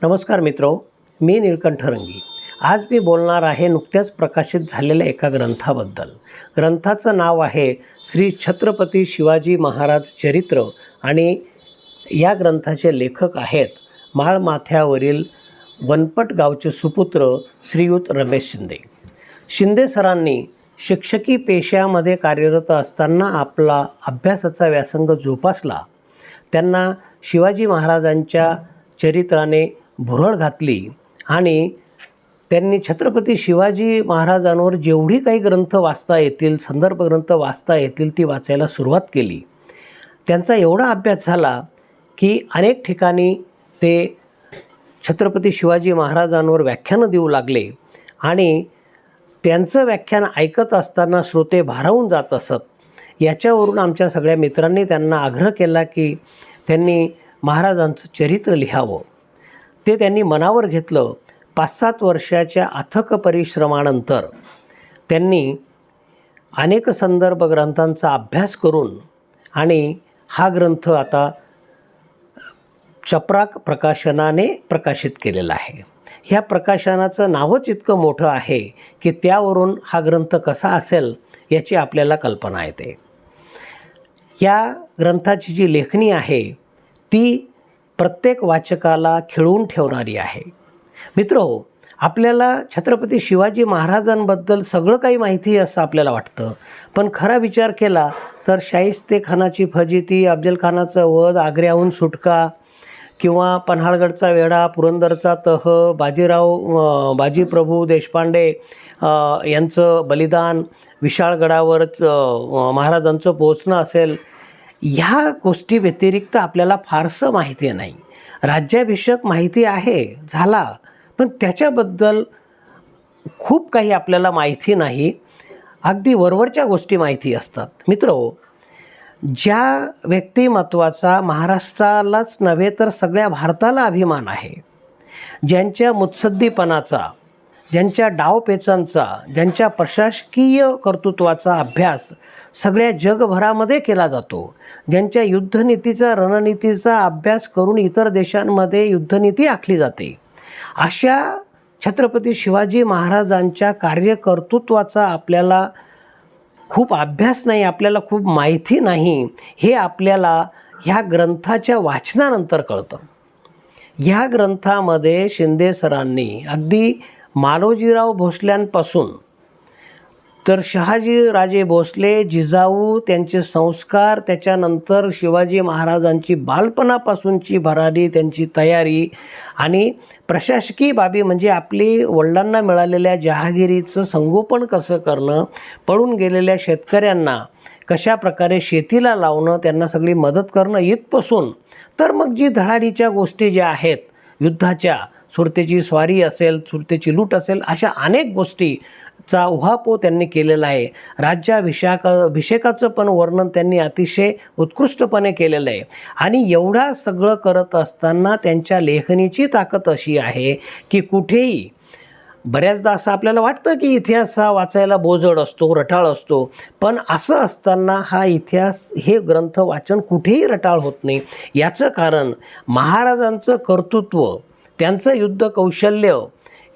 नमस्कार मित्रो, मी नीलकंठ रंगी। आज मी बोलणार आहे नुकत्याच प्रकाशित झालेल्या एका ग्रंथाबद्दल। ग्रंथाचं नाव आहे श्री छत्रपती शिवाजी महाराज चरित्र आणि या ग्रंथाचे लेखक आहेत माळमाथ्यावरील वनपट गावचे सुपुत्र श्रीयुत रमेश शिंदे। शिंदे सरांनी शिक्षकी पेशामध्ये कार्यरत असताना आपला अभ्यासाचा व्यासंग जोपासला। त्यांना शिवाजी महाराजांच्या चरित्राने भुरळ घातली आणि त्यांनी छत्रपती शिवाजी महाराजांवर जेवढी काही ग्रंथ वाचता येतील, संदर्भ ग्रंथ वाचता येतील ती वाचायला सुरुवात केली। त्यांचा एवढा अभ्यास झाला की अनेक ठिकाणी ते छत्रपती शिवाजी महाराजांवर व्याख्यानं देऊ लागले आणि त्यांचं व्याख्यान ऐकत असताना श्रोते भारावून जात असत। याच्यावरून आमच्या सगळ्या मित्रांनी त्यांना आग्रह केला की त्यांनी महाराजांचं चरित्र लिहावं। ते त्यांनी मनावर घेतलं। 5-7 वर्षाच्या अथक परिश्रमानंतर त्यांनी अनेक संदर्भ ग्रंथांचा अभ्यास करून आणि हा ग्रंथ आता चपराक प्रकाशनाने प्रकाशित केलेला आहे। ह्या प्रकाशनाचं नावच इतकं मोठं आहे की त्यावरून हा ग्रंथ कसा असेल याची आपल्याला कल्पना येते। या ग्रंथाची जी लेखणी आहे ती प्रत्येक वाचकाला खिळवून ठेवणारी आहे। मित्रहो, आपल्याला छत्रपती शिवाजी महाराजांबद्दल सगळं काही माहिती असं आपल्याला वाटतं, पण खरा विचार केला तर शाहिस्तेखानाची फजिती, अफजलखानाचा वध, आग्र्याहून सुटका किंवा पन्हाळगडचा वेढा, पुरंदरचा तह, बाजीप्रभू देशपांडे यांचं बलिदान, विशाळगडावरच महाराजांचं पोहोचणं असेल, ह्या गोष्टी व्यतिरिक्त आपल्याला फारसं माहिती नाही। राज्याभिषेक माहिती आहे झाला, पण त्याच्याबद्दल खूप काही आपल्याला माहिती नाही। अगदी वरवरच्या गोष्टी माहिती असतात। मित्रहो, ज्या व्यक्तिमत्वाचा महाराष्ट्रालाच नव्हे तर सगळ्या भारताला अभिमान आहे, ज्यांच्या मुत्सद्दीपणाचा, ज्यांच्या डावपेचांचा, ज्यांच्या प्रशासकीय कर्तृत्वाचा अभ्यास सगळ्या जगभरामध्ये केला जातो, ज्यांच्या युद्धनीतीचा, रणनीतीचा अभ्यास करून इतर देशांमध्ये युद्धनीती आखली जाते, अशा छत्रपती शिवाजी महाराजांच्या कार्यकर्तृत्वाचा आपल्याला खूप अभ्यास नाही, आपल्याला खूप माहिती नाही, हे आपल्याला ह्या ग्रंथाच्या वाचनानंतर कळतं। ह्या ग्रंथामध्ये शिंदे सरांनी अगदी मालोजीराव भोसल्यांपासून तर शहाजीराजे भोसले, जिजाऊ, त्यांचे संस्कार, त्याच्यानंतर शिवाजी महाराजांची बालपणापासूनची भरारी, त्यांची तयारी आणि प्रशासकीय बाबी म्हणजे आपली वडिलांना मिळालेल्या जहागिरीचं संगोपन कसं करणं, पळून गेलेल्या शेतकऱ्यांना कशा प्रकारे शेतीला लावणं, त्यांना सगळी मदत करणं इथपासून तर मग जी धडाडीच्या गोष्टी ज्या आहेत युद्धाच्या, सुरतेची स्वारी असेल, सुरतेची लूट असेल, अशा अनेक गोष्टीचा उहापोह त्यांनी केलेला आहे। राज्याभिषेकाचं पण वर्णन त्यांनी अतिशय उत्कृष्टपणे केलेलं आहे आणि एवढा सगळं करत असताना त्यांच्या लेखणीची ताकद अशी आहे की कुठेही बऱ्याचदा असं आपल्याला वाटतं की इतिहास हा वाचायला बोजड असतो, रटाळ असतो, पण असं असताना हा इतिहास, हे ग्रंथ वाचन कुठेही रटाळ होत नाही। याचं कारण महाराजांचं कर्तृत्व, त्यांचं युद्ध कौशल्य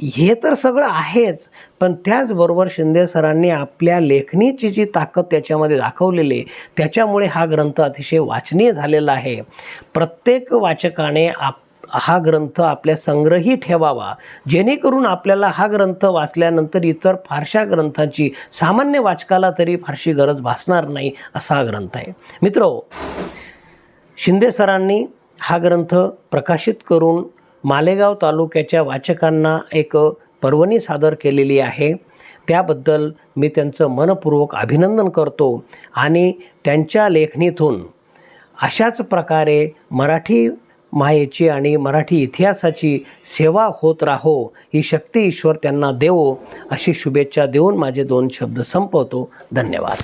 हे तर सगळं आहेच, पण त्याचबरोबर शिंदे सरांनी आपल्या लेखणीची जी ताकद त्याच्यामध्ये दाखवलेली आहे, त्याच्यामुळे हा ग्रंथ अतिशय वाचनीय झालेला आहे। प्रत्येक वाचकाने हा ग्रंथ आपल्या संग्रही ठेवावा, जेणेकरून आपल्याला हा ग्रंथ वाचल्यानंतर इतर फारशा ग्रंथांची सामान्य वाचकाला तरी फारशी गरज भासणार नाही, असा हा ग्रंथ आहे। मित्रो, शिंदे सरांनी हा ग्रंथ प्रकाशित करून मालेगाव तालुक्याच्या वाचकांना एक पर्वणी सादर केलेली आहे। त्याबद्दल मी त्यांचं मनपूर्वक अभिनंदन करतो आणि त्यांच्या लेखणीतून अशाच प्रकारे मराठी मायेची आणि मराठी इतिहासाची सेवा होत राहो, ही शक्ती ईश्वर त्यांना देवो, अशी शुभेच्छा देऊन माझे 2 शब्द संपवतो। धन्यवाद।